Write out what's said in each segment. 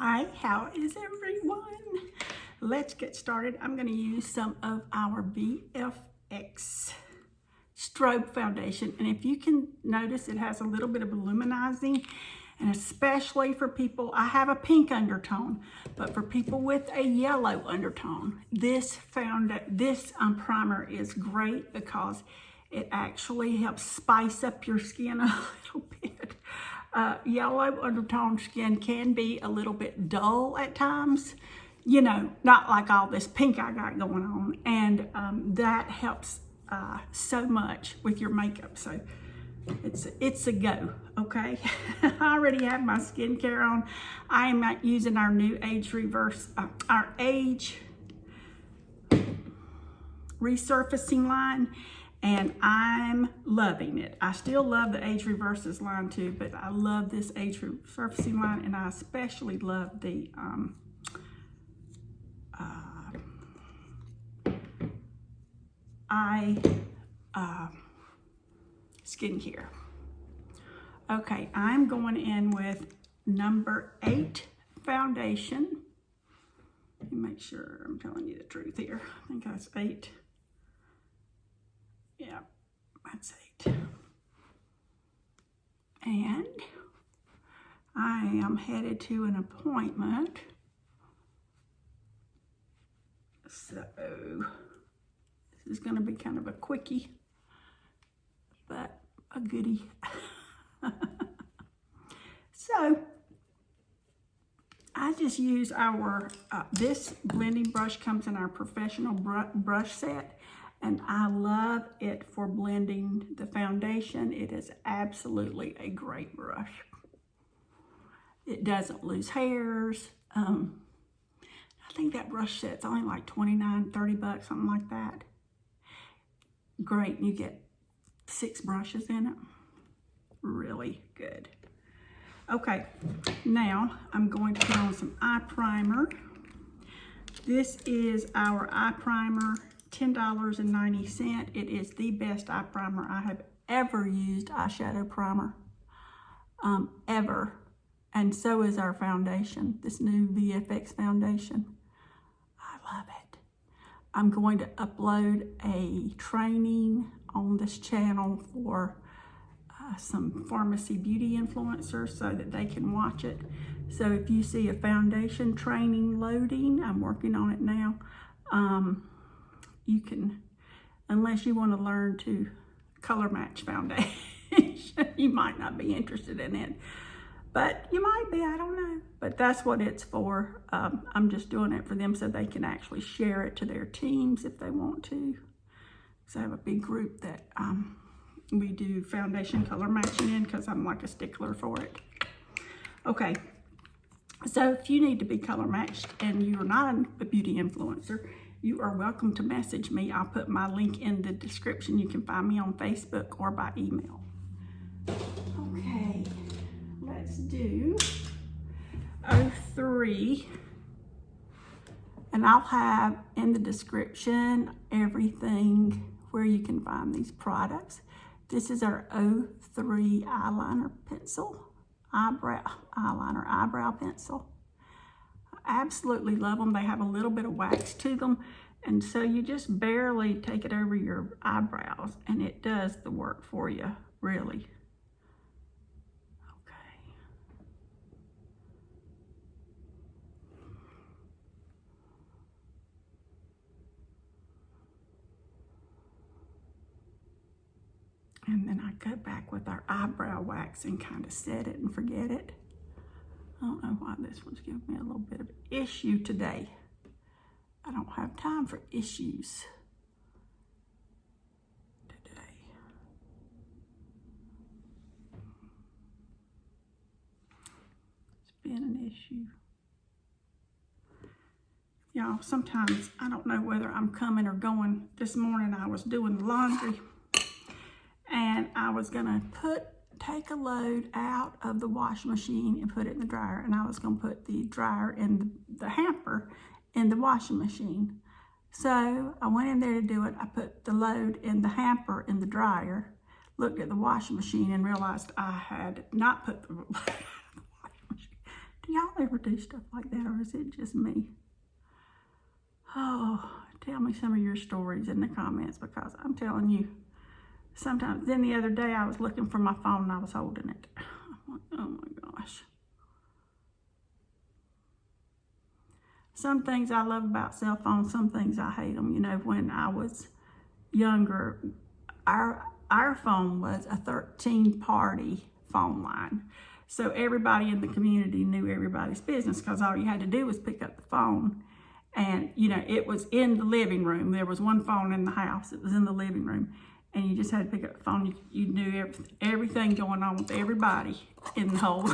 Hi, how is everyone? Let's get started. I'm going to use some of our VFX Strobe Foundation. And if you can notice, it has a little bit of luminizing, and especially for people, I have a pink undertone, but for people with a yellow undertone, this primer is great because it actually helps spice up your skin a little bit. Yellow undertone skin can be a little bit dull at times, you know, not like all this pink I got going on, and that helps so much with your makeup. So it's a go, okay? I already have my skincare on. I am using our new age resurfacing line, and I'm loving it. I still love the Age Reverses line too, but I love this Age Resurfacing line, and I especially love the skincare. Okay, I'm going in with number 8 foundation. Let me make sure I'm telling you the truth here. I think that's 8. Yeah, that's 8. And I am headed to an appointment. So this is going to be kind of a quickie, but a goodie. So I just use our, this blending brush comes in our professional brush set, and I love it for blending the foundation. It is absolutely a great brush. It doesn't lose hairs. I think that brush set's only like $29, $30, something like that. Great, you get 6 brushes in it. Really good. Okay, now I'm going to put on some eye primer. This is our eye primer, $10.90. It is the best eye primer I have ever used, eyeshadow primer, ever. And so is our foundation, this new VFX foundation. I love it. I'm going to upload a training on this channel for some Farmasi beauty influencers so that they can watch it. So if you see a foundation training loading, I'm working on it now, you can, unless you want to learn to color match foundation, you might not be interested in it, but you might be, I don't know. But that's what it's for. I'm just doing it for them so they can actually share it to their teams if they want to. So I have a big group that we do foundation color matching in because I'm like a stickler for it. Okay, so if you need to be color matched and you're not a beauty influencer, you are welcome to message me. I'll put my link in the description. You can find me on Facebook or by email. Okay, let's do 03. And I'll have in the description everything where you can find these products. This is our 03 eyeliner pencil, eyebrow pencil. I absolutely love them. They have a little bit of wax to them, and so you just barely take it over your eyebrows, and it does the work for you, really. Okay. And then I go back with our eyebrow wax and kind of set it and forget it. I don't know why this one's giving me a little bit of an issue today. I don't have time for issues today. It's been an issue. Y'all, sometimes I don't know whether I'm coming or going. This morning I was doing the laundry, and I was gonna take a load out of the washing machine and put it in the dryer, and I was gonna put the dryer in the hamper in the washing machine. So I went in there to do it. I put the load in the hamper in the dryer, looked at the washing machine and realized I had not put the Do y'all ever do stuff like that, or is it just me? Oh, tell me some of your stories in the comments, because I'm telling you, sometimes. Then the other day I was looking for my phone and I was holding it. I'm like, oh my gosh. Some things I love about cell phones, some things I hate them. You know, when I was younger, our phone was a 13-party phone line. So everybody in the community knew everybody's business, because all you had to do was pick up the phone. And, you know, it was in the living room. There was one phone in the house. It was in the living room. And you just had to pick up the phone. You knew everything going on with everybody in the whole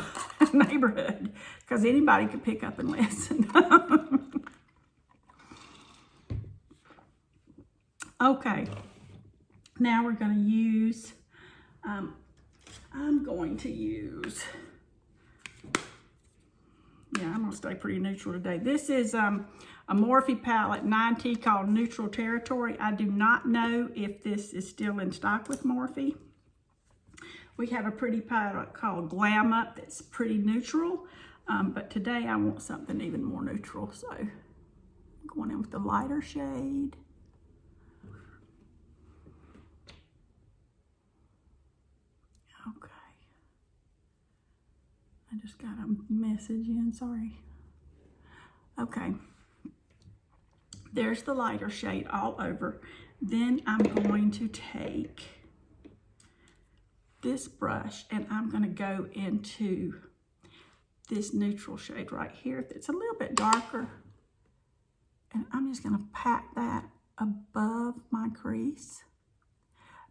neighborhood, because anybody could pick up and listen. Okay, now we're going to use, I'm going to use, I'm going to stay pretty neutral today. This is a Morphe palette 9T called Neutral Territory. I do not know if this is still in stock with Morphe. We have a pretty palette called Glam Up that's pretty neutral, but today I want something even more neutral, so I'm going in with the lighter shade. Okay. I just got a message in, sorry. Okay. There's the lighter shade all over. Then I'm going to take this brush and I'm going to go into this neutral shade right here. It's a little bit darker. And I'm just going to pat that above my crease.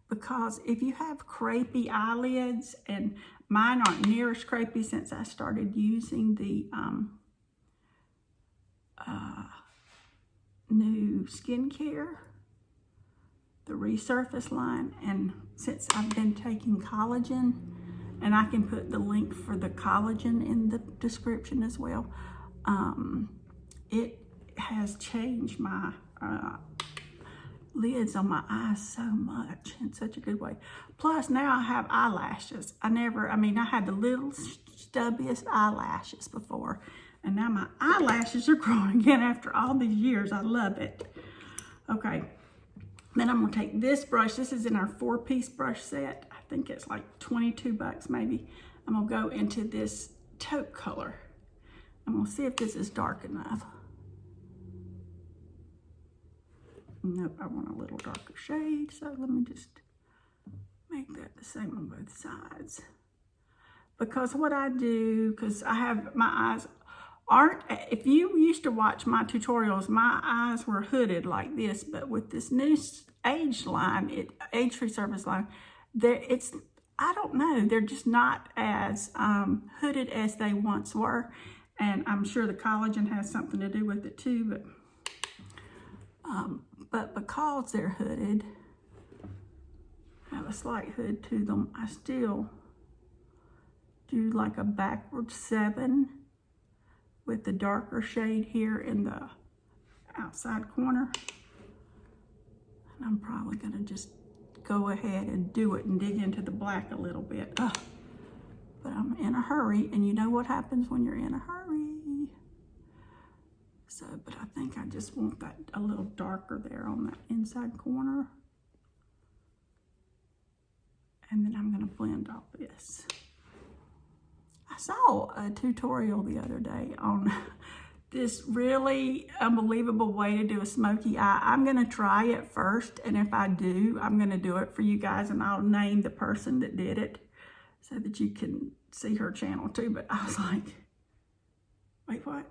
Because if you have crepey eyelids, and mine aren't near as crepey since I started using the new skincare, the Resurface line, and since I've been taking collagen, and I can put the link for the collagen in the description as well, it has changed my lids on my eyes so much in such a good way. Plus now I have eyelashes. I had the little stubbiest eyelashes before, and now my eyelashes are growing again after all these years. I love it. Okay, then I'm gonna take this brush. This is in our 4-piece brush set. I think it's like 22 bucks maybe. I'm gonna go into this taupe color. I'm gonna see if this is dark enough. Nope, I want a little darker shade, so let me just make that the same on both sides. Because what I do, because I have, my eyes aren't, if you used to watch my tutorials, my eyes were hooded like this, but with this new age line, age resurface line, I don't know, they're just not as hooded as they once were. And I'm sure the collagen has something to do with it too, but because they're hooded, have a slight hood to them, I still do like a backward 7 with the darker shade here in the outside corner. And I'm probably gonna just go ahead and do it and dig into the black a little bit. But I'm in a hurry, and you know what happens when you're in a hurry. So, but I think I just want that a little darker there on that inside corner. And then I'm gonna blend all this. I saw a tutorial the other day on this really unbelievable way to do a smoky eye. I'm gonna try it first, and if I do, I'm gonna do it for you guys, and I'll name the person that did it so that you can see her channel too. But I was like, wait, what?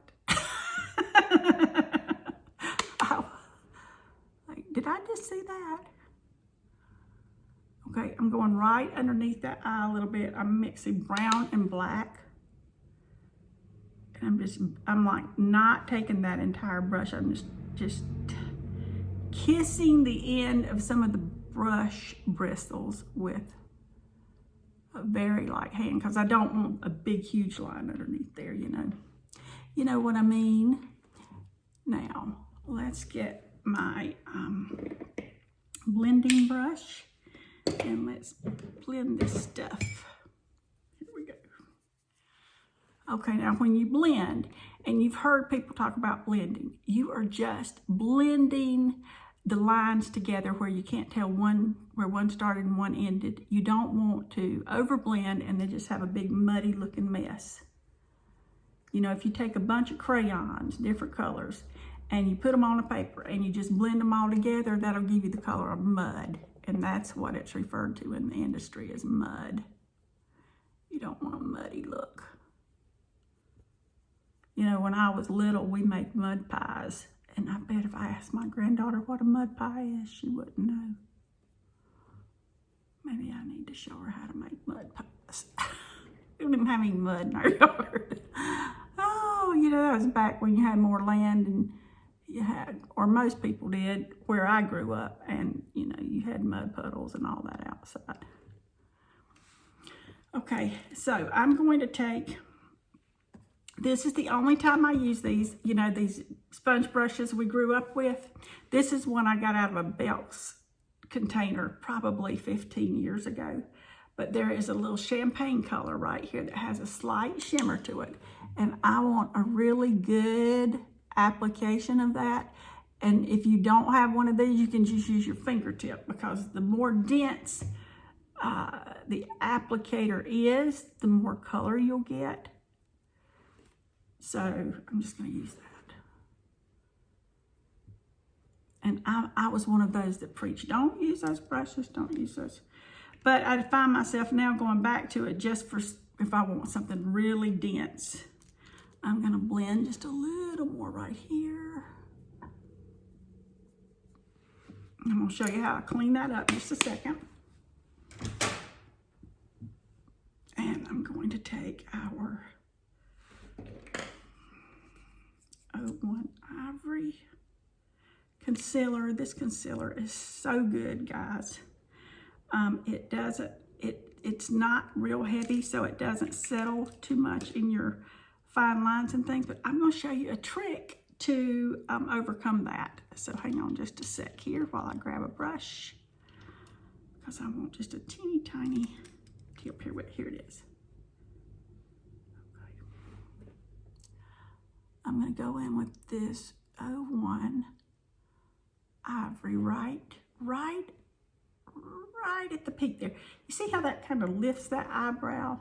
Did I just see that? Okay, I'm going right underneath that eye a little bit. I'm mixing brown and black. And I'm like not taking that entire brush. I'm just kissing the end of some of the brush bristles with a very light hand, because I don't want a big, huge line underneath there, you know. You know what I mean? Now, let's get my blending brush and let's blend this stuff. Here we go. Okay, now when you blend, and you've heard people talk about blending, you are just blending the lines together where you can't tell where one started and one ended. You don't want to overblend and then just have a big muddy looking mess. You know, if you take a bunch of crayons, different colors, and you put them on a paper and you just blend them all together, that'll give you the color of mud. And that's what it's referred to in the industry as mud. You don't want a muddy look. You know, when I was little, we made mud pies. And I bet if I asked my granddaughter what a mud pie is, she wouldn't know. Maybe I need to show her how to make mud pies. We didn't have any mud in our yard. Oh, you know, that was back when you had more land and you had, or most people did, where I grew up. And, you know, you had mud puddles and all that outside. Okay, so I'm going to take... This is the only time I use these, you know, these sponge brushes we grew up with. This is one I got out of a Belk's container probably 15 years ago. But there is a little champagne color right here that has a slight shimmer to it. And I want a really good application of that. And if you don't have one of these, you can just use your fingertip, because the more dense the applicator is, the more color you'll get. So I'm just going to use that. And I was one of those that preached, don't use those brushes, don't use those. But I find myself now going back to it just for if I want something really dense. I'm going to blend just a little more right here. I'm going to show you how I clean that up in just a second. And I'm going to take our 01 Ivory concealer. This concealer is so good, guys. It's not real heavy, so it doesn't settle too much in your fine lines and things, but I'm going to show you a trick to overcome that. So hang on just a sec here while I grab a brush, because I want just a teeny tiny tip here. Here it is. Okay. I'm going to go in with this 01 Ivory right at the peak there. You see how that kind of lifts that eyebrow?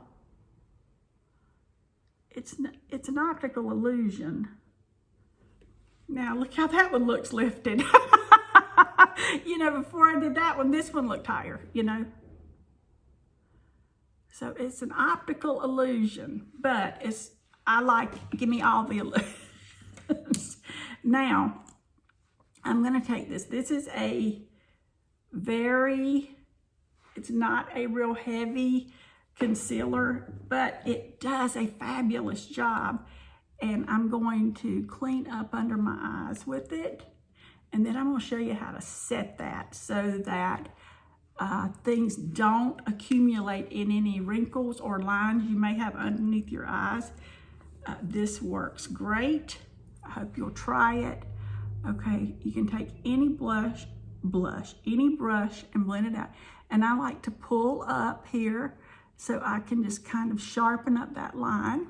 It's an optical illusion. Now look how that one looks lifted. You know, before I did that one, this one looked higher, you know. So it's an optical illusion, but give me all the illusions. Now, I'm gonna take this. This is it's not a real heavy concealer, but it does a fabulous job. And I'm going to clean up under my eyes with it. And then I'm gonna show you how to set that so that things don't accumulate in any wrinkles or lines you may have underneath your eyes. This works great. I hope you'll try it. Okay, you can take any any brush and blend it out. And I like to pull up here so I can just kind of sharpen up that line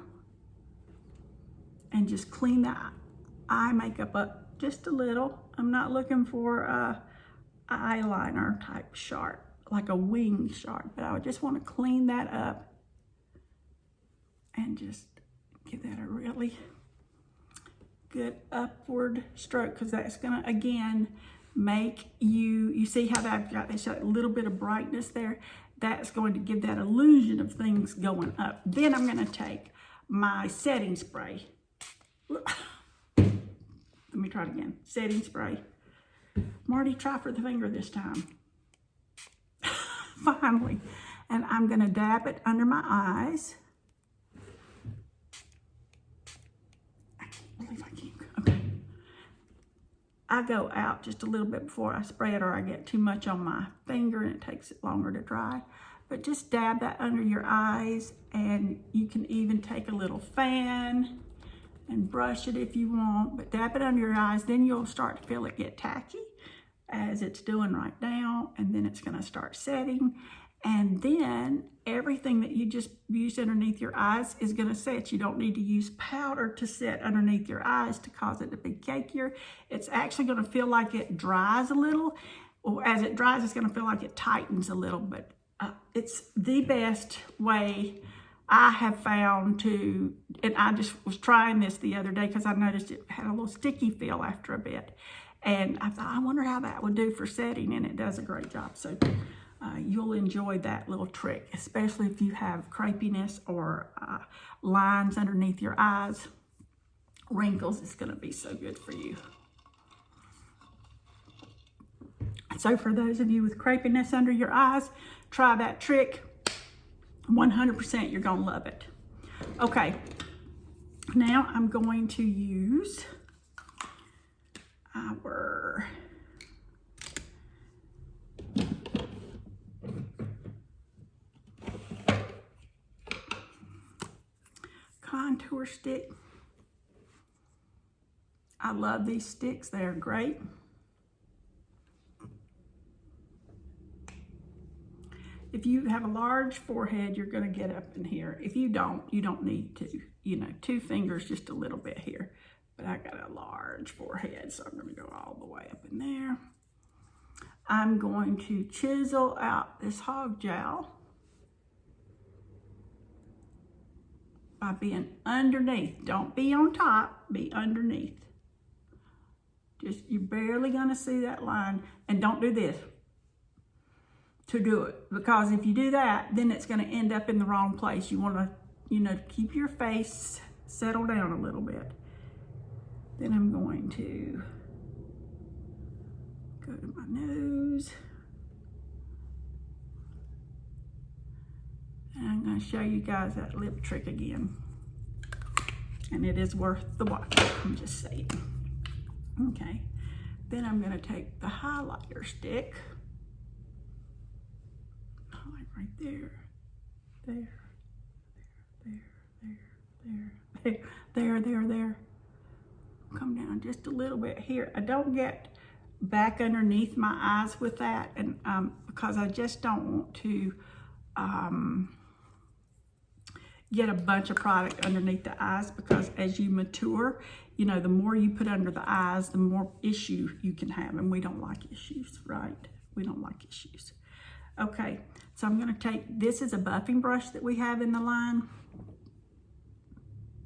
and just clean that eye makeup up just a little. I'm not looking for a eyeliner type sharp, like a wing sharp, but I just want to clean that up and just give that a really good upward stroke, because that's gonna again make you see how I've got this little bit of brightness there. That's going to give that illusion of things going up. Then I'm going to take my setting spray. Let me try it again. Setting spray. Marty, try for the finger this time. Finally. And I'm going to dab it under my eyes. I can't believe I can't. Okay. I go out just a little bit before I spray it, or I get too much on my finger and it takes it longer to dry. But just dab that under your eyes, and you can even take a little fan and brush it if you want, but dab it under your eyes. Then you'll start to feel it get tacky as it's doing right now, and then it's gonna start setting. And then everything that you just used underneath your eyes is going to set. You don't need to use powder to set underneath your eyes to cause it to be cakier. It's actually going to feel like it dries a little. Or as it dries, it's going to feel like it tightens a little. But it's the best way I have found to, and I just was trying this the other day because I noticed it had a little sticky feel after a bit. And I thought, I wonder how that would do for setting, and it does a great job. So you'll enjoy that little trick, especially if you have crepiness or lines underneath your eyes, wrinkles. It's going to be so good for you. So for those of you with crepiness under your eyes, try that trick. 100% you're going to love it. Okay, now I'm going to use our contour stick. I love these sticks. They're great. If you have a large forehead, you're going to get up in here. If you don't, you don't need to. You know, 2 fingers, just a little bit here. But I got a large forehead, so I'm going to go all the way up in there. I'm going to chisel out this hog jowl by being underneath. Don't be on top, be underneath. Just, you're barely going to see that line. And don't do this to do it, because if you do that, then it's going to end up in the wrong place. You want to, you know, keep your face settle down a little bit. Then I'm going to go to my nose. And I'm going to show you guys that lip trick again. And it is worth the watch, I'm just saying. Okay, then I'm going to take the highlighter stick. Highlight right there, there, there. Come down just a little bit here. I don't get back underneath my eyes with that, and because I just don't want to get a bunch of product underneath the eyes, because as you mature, you know, the more you put under the eyes, the more issue you can have, and we don't like issues, right? We don't like issues. Okay, so I'm going to take, this is a buffing brush that we have in the line.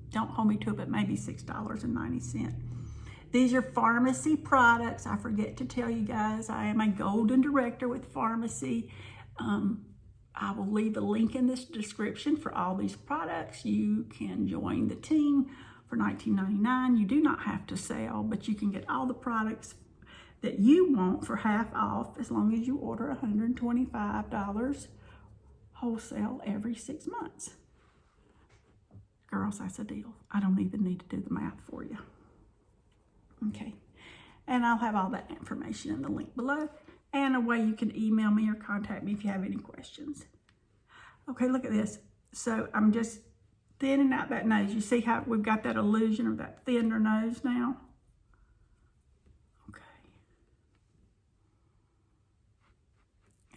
Don't hold me to it, but maybe $6.90. These are Farmasi products. I forget to tell you guys, I am a golden director with Farmasi. I will leave a link in this description for all these products. You can join the team for $19.99. You do not have to sell, but you can get all the products that you want for half off as long as you order $125 wholesale every 6 months. Girls, that's a deal. I don't even need to do the math for you. Okay, and I'll have all that information in the link below, and a way you can email me or contact me if you have any questions. Okay, look at this. So I'm just thinning out that nose. You see how we've got that illusion of that thinner nose now? Okay.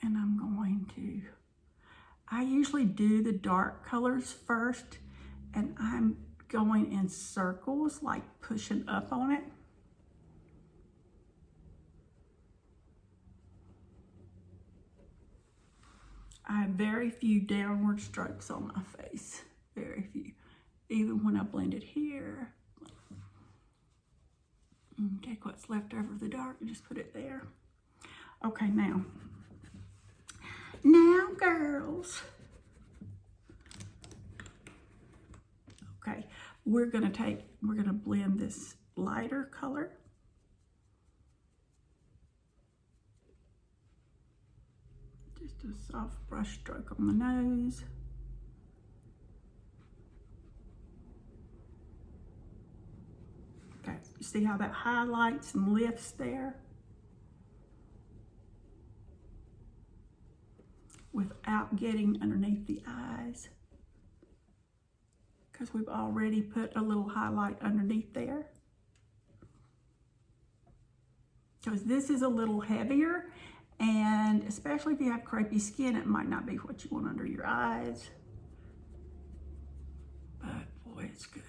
And I'm going to, I usually do the dark colors first, and I'm going in circles, like pushing up on it. I have very few downward strokes on my face, very few. Even when I blend it here, take what's left over of the dark and just put it there. Okay, now girls. Okay, we're gonna blend this lighter color. Just a soft brush stroke on the nose. Okay, you see how that highlights and lifts there? Without getting underneath the eyes, because we've already put a little highlight underneath there. Because this is a little heavier, And especially if you have crepey skin, it might not be what you want under your eyes. But boy, it's good.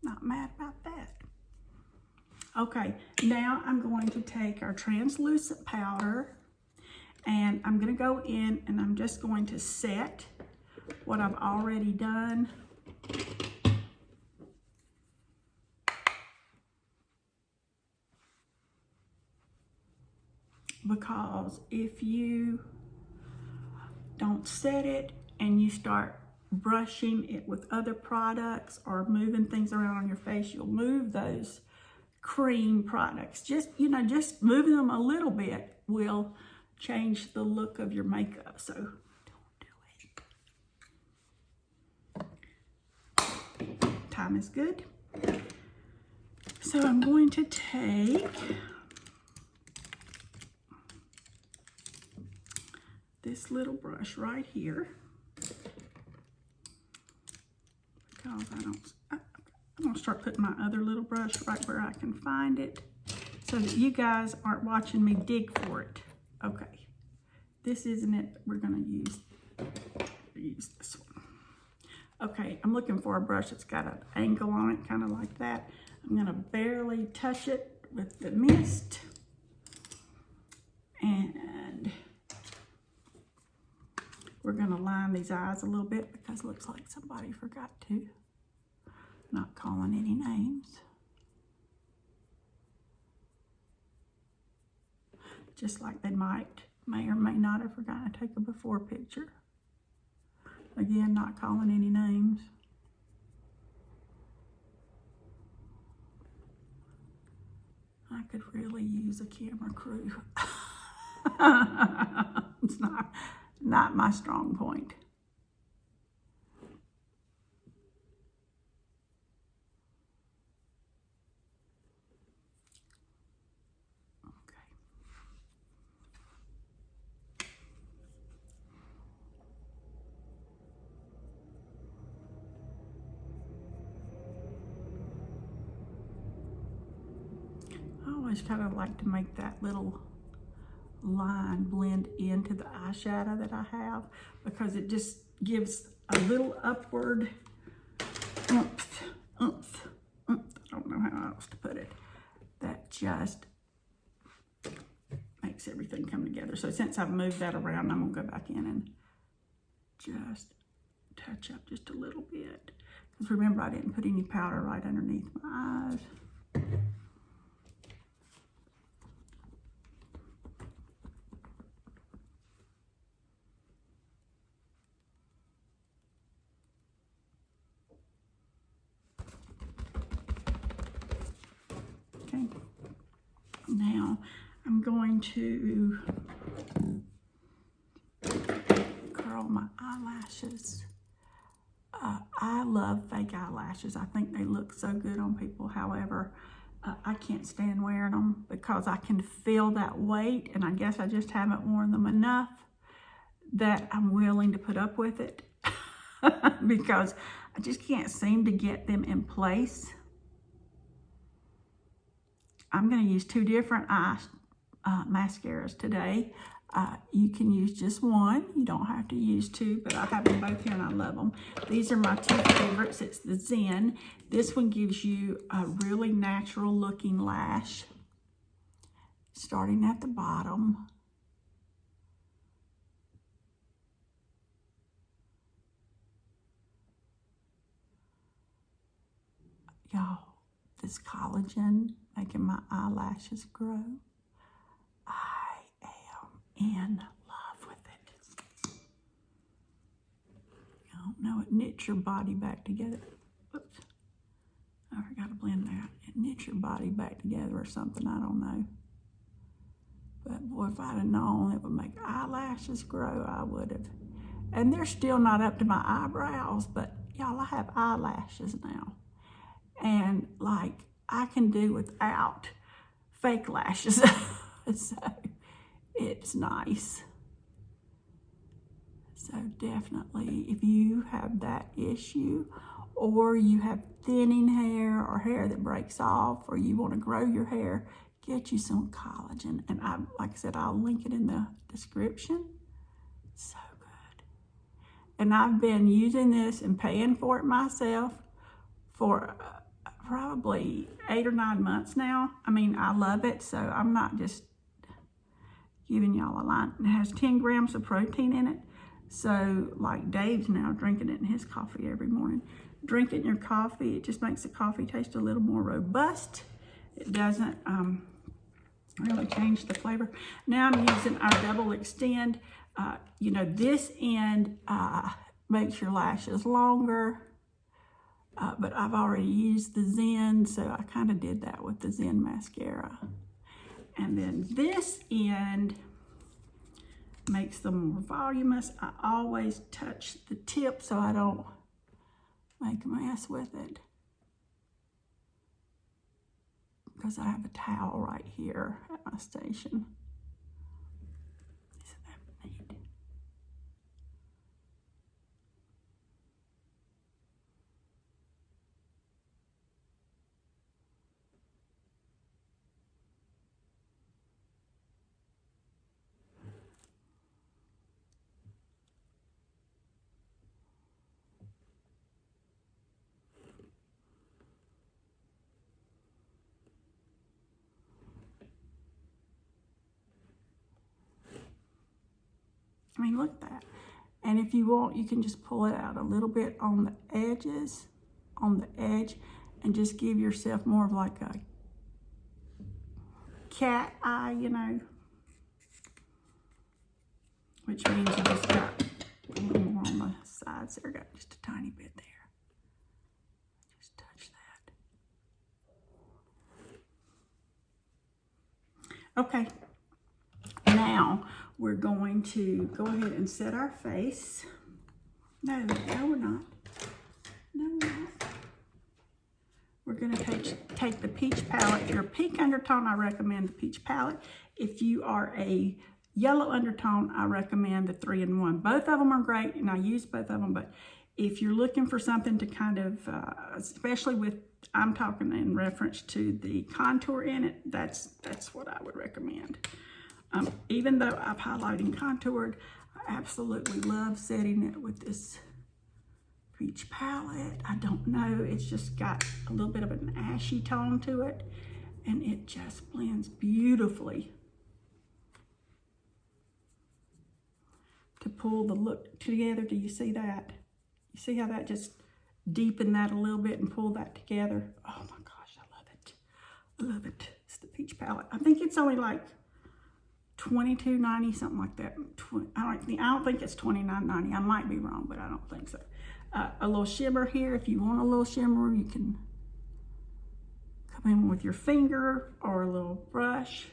Not mad about that. Okay, now I'm going to take our translucent powder and I'm going to go in and I'm just going to set what I've already done. Because if you don't set it and you start brushing it with other products or moving things around on your face, you'll move those cream products. Just, you know, just moving them a little bit will change the look of your makeup. So don't do it. Time is good. So I'm going to take this little brush right here, because I'm gonna start putting my other little brush right where I can find it so that you guys aren't watching me dig for it. Okay, this isn't it. We're gonna use this one. Okay, I'm looking for a brush that's got an angle on it, kind of like that. I'm gonna barely touch it with the mist. And we're gonna line these eyes a little bit because it looks like somebody forgot to. Not calling any names. Just like they may or may not have forgotten to take a before picture. Again, not calling any names. I could really use a camera crew. It's not my strong point. I always kind of like to make that little line blend into the eyeshadow that I have, because it just gives a little upward oomph. I don't know how else to put it. That just makes everything come together. So since I've moved that around, I'm gonna go back in and just touch up just a little bit. Because remember, I didn't put any powder right underneath my eyes. Okay, now I'm going to curl my eyelashes. I love fake eyelashes. I think they look so good on people. However, I can't stand wearing them because I can feel that weight, and I guess I just haven't worn them enough that I'm willing to put up with it because I just can't seem to get them in place. I'm going to use two different mascaras today. You can use just one. You don't have to use two, but I have them both here and I love them. These are my two favorites. It's the Zen. This one gives you a really natural looking lash, starting at the bottom. Y'all, this collagen making my eyelashes grow. I am in love with it. I don't know, it knits your body back together. Oops, I forgot to blend that. It knits your body back together or something, I don't know. But boy, if I'd have known it would make eyelashes grow, I would have. And they're still not up to my eyebrows, but y'all, I have eyelashes now. And like, I can do without fake lashes. So it's nice. So definitely, if you have that issue, or you have thinning hair or hair that breaks off, or you want to grow your hair, get you some collagen. And like I said, I'll link it in the description. So good. And I've been using this and paying for it myself for probably 8 or 9 months now. I mean, I love it, so I'm not just giving y'all a line. It has 10 grams of protein in it. So like Dave's now drinking it in his coffee every morning. Drink it in your coffee. It just makes the coffee taste a little more robust. It doesn't really change the flavor. Now I'm using our double extend. You know, this end makes your lashes longer. But I've already used the Zen, so I kind of did that with the Zen mascara. And then this end makes them more voluminous. I always touch the tip so I don't make a mess with it, because I have a towel right here at my station. Isn't that neat? I mean, look at that. And if you want, you can just pull it out a little bit on the edges, on the edge, and just give yourself more of like a cat eye, you know, which means you just got a little more on the sides there. Got just a tiny bit there. Just touch that. Okay. Now we're going to go ahead and set our face. No, we're not. No, we're not. We're going to take the peach palette. If you're a pink undertone, I recommend the peach palette. If you are a yellow undertone, I recommend the 3-in-1. Both of them are great, and I use both of them. But if you're looking for something to kind of, especially with, I'm talking in reference to the contour in it, that's what I would recommend. Even though I've highlighted and contoured, I absolutely love setting it with this peach palette. I don't know, it's just got a little bit of an ashy tone to it, and it just blends beautifully to pull the look together. Do you see that? You see how that just deepened that a little bit and pulled that together? Oh my gosh, I love it. I love it. It's the peach palette. I think it's only like $22.90, something like that. I don't think it's $29.90. I might be wrong, but I don't think so. A little shimmer here. If you want a little shimmer, you can come in with your finger or a little brush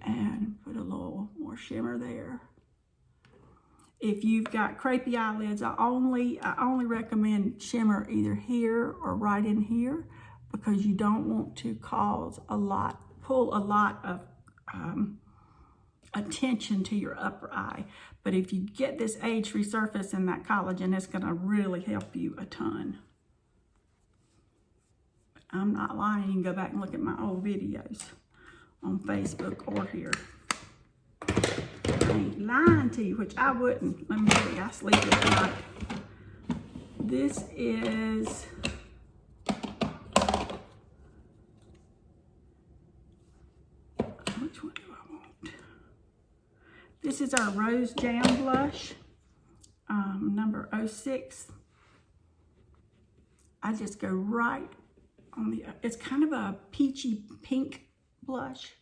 and put a little more shimmer there. If you've got crepey eyelids, I only recommend shimmer either here or right in here, because you don't want to pull a lot of attention to your upper eye. But if you get this age-free surface and that collagen, it's going to really help you a ton. I'm not lying. You can go back and look at my old videos on Facebook or here. I ain't lying to you, which I wouldn't. Let me see, I sleep at night. This is which one do I want? This is our Rose Jam Blush, number 06. I just go right on the, it's kind of a peachy pink blush,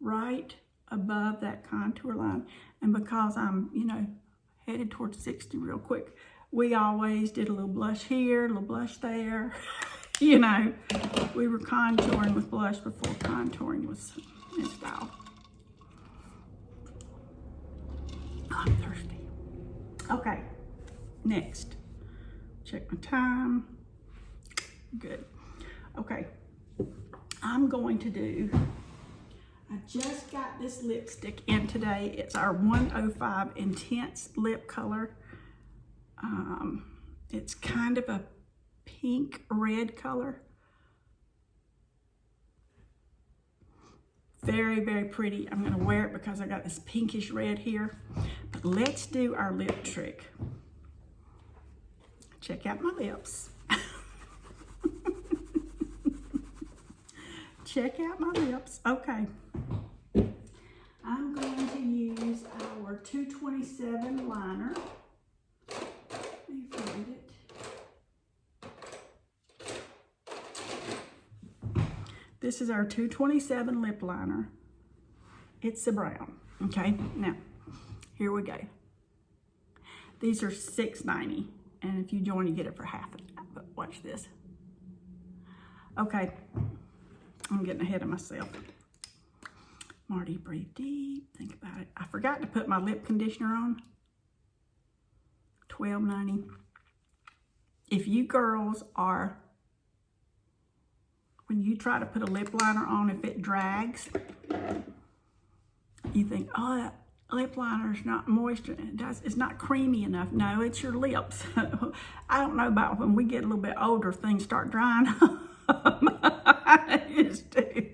right above that contour line. And because I'm, you know, headed towards 60 real quick, we always did a little blush here, a little blush there. You know, we were contouring with blush before contouring was in style. I'm thirsty. Okay, next. Check my time. Good. Okay, I'm going to do, I just got this lipstick in today. It's our 105 Intense Lip Color. It's kind of a pink red color. Very, very pretty. I'm gonna wear it because I got this pinkish red here. But let's do our lip trick. Check out my lips. Check out my lips. Okay. I'm going to use our 227 liner. Let me find it. This is our 227 lip liner. It's the brown. Okay, now here we go. These are $6.90, and if you join, you get it for half of that. But watch this. Okay, I'm getting ahead of myself. Marty, breathe deep. Think about it. I forgot to put my lip conditioner on. $12.90. If you girls are, when you try to put a lip liner on, if it drags, you think, oh, that lip liner is not moist. It's not creamy enough. No, it's your lips. I don't know about when we get a little bit older, things start drying up. They just do.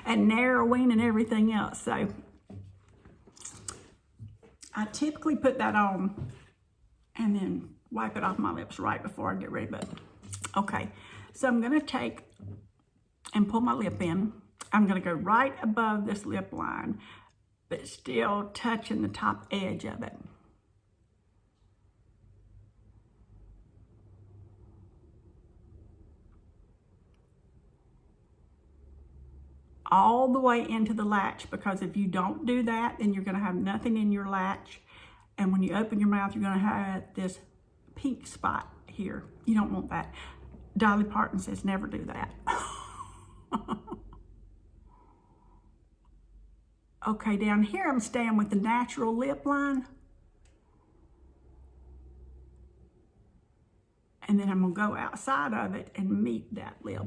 And narrowing and everything else. So I typically put that on and then wipe it off my lips right before I get ready. But okay, so I'm going to take and pull my lip in. I'm going to go right above this lip line, but still touching the top edge of it. All the way into the latch, because if you don't do that, then you're going to have nothing in your latch. And when you open your mouth, you're going to have this pink spot here. You don't want that. Dolly Parton says never do that. Okay, down here I'm staying with the natural lip line. And then I'm going to go outside of it and meet that lip,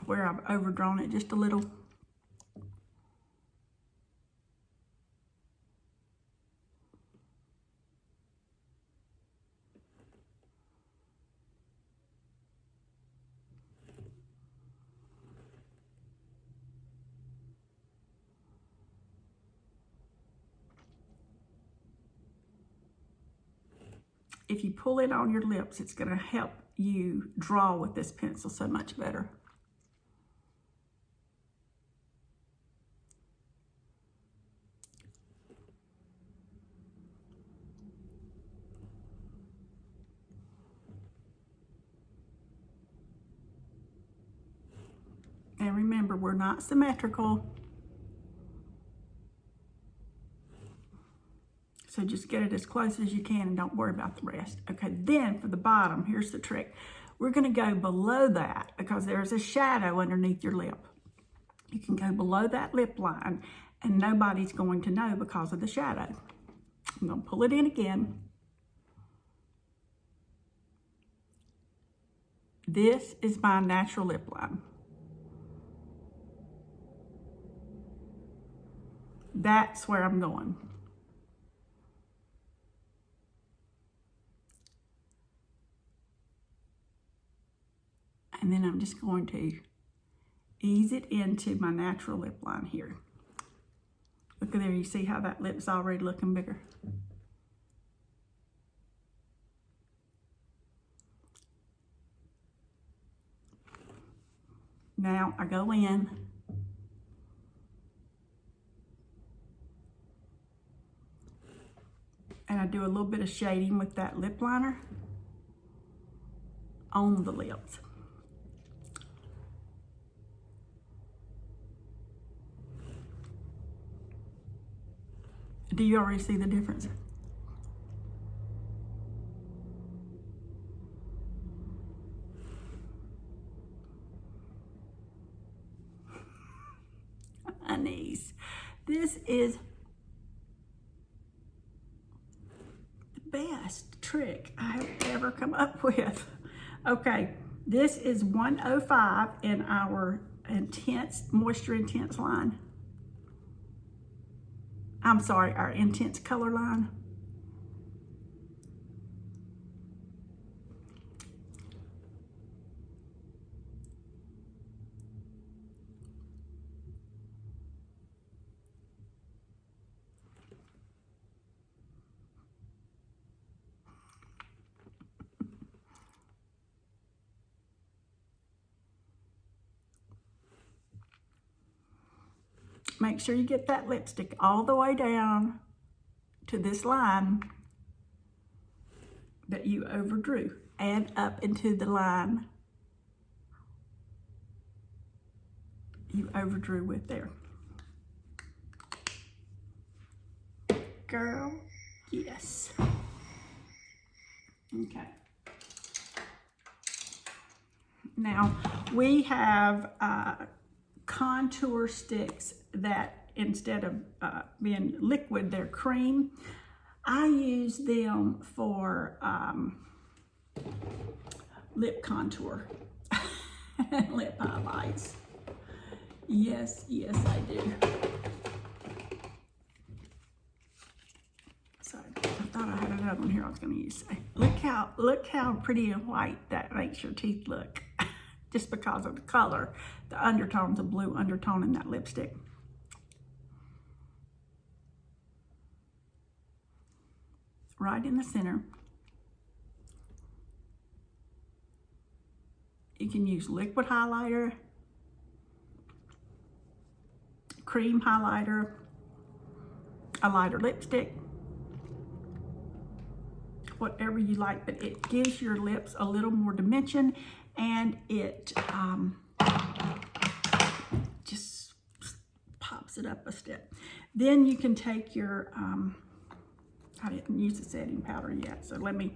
where I've overdrawn it just a little. If you pull it on your lips, it's going to help you draw with this pencil so much better. And remember, we're not symmetrical. So just get it as close as you can and don't worry about the rest. Okay, then for the bottom, here's the trick. We're gonna go below that because there's a shadow underneath your lip. You can go below that lip line and nobody's going to know because of the shadow. I'm gonna pull it in again. This is my natural lip line. That's where I'm going. And then I'm just going to ease it into my natural lip line here. Look at there, you see how that lip's already looking bigger? Now I go in and I do a little bit of shading with that lip liner on the lips. Do you already see the difference? Honeys, this is the best trick I have ever come up with. Okay, this is 105 in our intense, moisture intense line. I'm sorry, our intense color line. make sure you get that lipstick all the way down to this line that you overdrew and up into the line you overdrew with there. Girl, yes. Okay. Now, we have contour sticks that instead of being liquid, they're cream. I use them for lip contour and lip highlights. Yes, yes, I do. Sorry, I thought I had another one here I was going to use. Look how pretty and white that makes your teeth look. Just because of the color, the undertone's a blue undertone in that lipstick. Right in the center. You can use liquid highlighter, cream highlighter, a lighter lipstick, whatever you like, but it gives your lips a little more dimension, and it just pops it up a step. Then you can take your, I didn't use the setting powder yet, so let me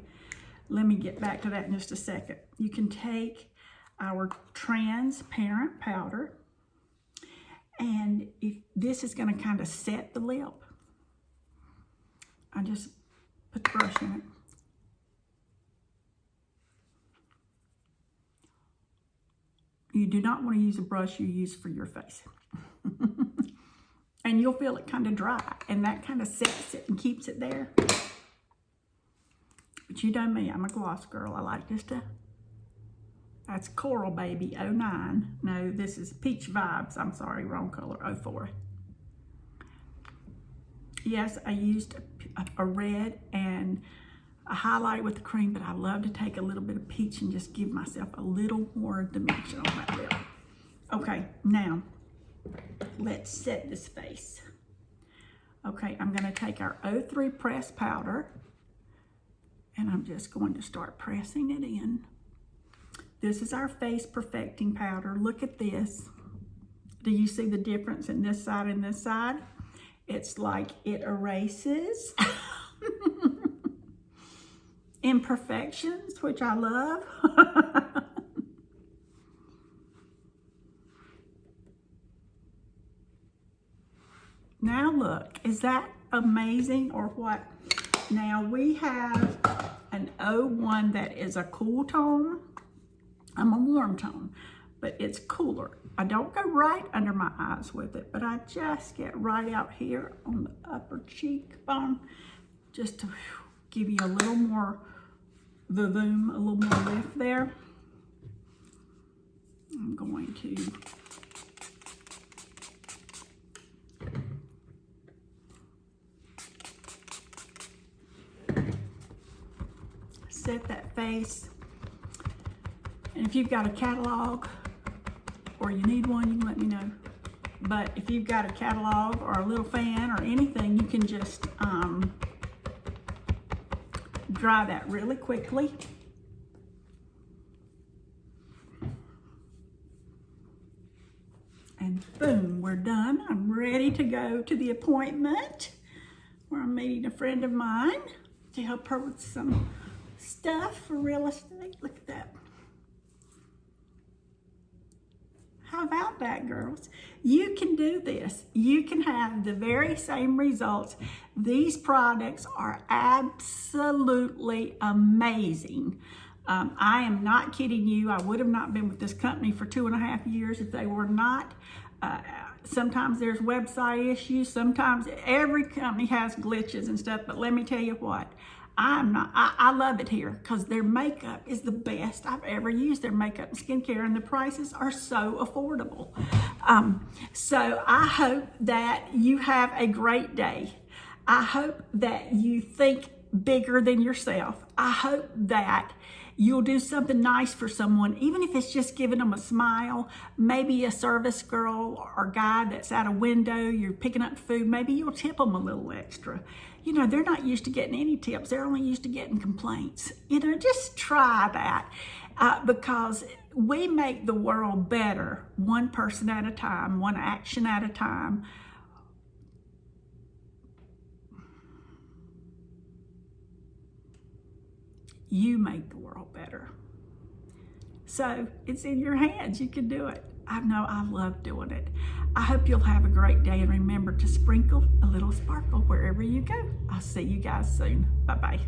get back to that in just a second. You can take our transparent powder, and if this is going to kind of set the lip, I just put the brush in it. You do not want to use a brush you use for your face. And you'll feel it kind of dry, and that kind of sets it and keeps it there. But you know me, I'm a gloss girl. I like just to, that's Coral Baby 09. No, this is Peach Vibes. I'm sorry, wrong color, 04. Yes, I used a red and a highlight with the cream, but I love to take a little bit of peach and just give myself a little more dimension on that lip. Okay, now let's set this face. Okay, I'm going to take our 03 pressed powder, and I'm just going to start pressing it in. This is our face perfecting powder. Look at this. Do you see the difference in this side and this side? It's like it erases imperfections, which I love. Now look, is that amazing or what? Now we have an 01 that is a cool tone. I'm a warm tone, but it's cooler. I don't go right under my eyes with it, but I just get right out here on the upper cheekbone, just to give you a little more vavoom, a little more lift there. I'm going to set that face. And if you've got a catalog or you need one, you can let me know. But if you've got a catalog or a little fan or anything, you can just dry that really quickly. And boom, we're done. I'm ready to go to the appointment where I'm meeting a friend of mine to help her with some stuff for real estate. Look at that. How about that, girls? You can do this. You can have the very same results. These products are absolutely amazing. I am not kidding you. I would have not been with this company for 2.5 years if they were not. Sometimes there's website issues. Sometimes every company has glitches and stuff, but let me tell you what. I love it here because their makeup is the best I've ever used. Their makeup and skincare, and the prices are so affordable. So I hope that you have a great day. I hope that you think bigger than yourself. I hope that you'll do something nice for someone, even if it's just giving them a smile. Maybe a service girl or guy that's at a window, you're picking up food, maybe you'll tip them a little extra. You know, they're not used to getting any tips. They're only used to getting complaints. You know, just try that because we make the world better one person at a time, one action at a time. You make the world better. So it's in your hands. You can do it. I know I love doing it. I hope you'll have a great day, and remember to sprinkle a little sparkle wherever you go. I'll see you guys soon. Bye-bye.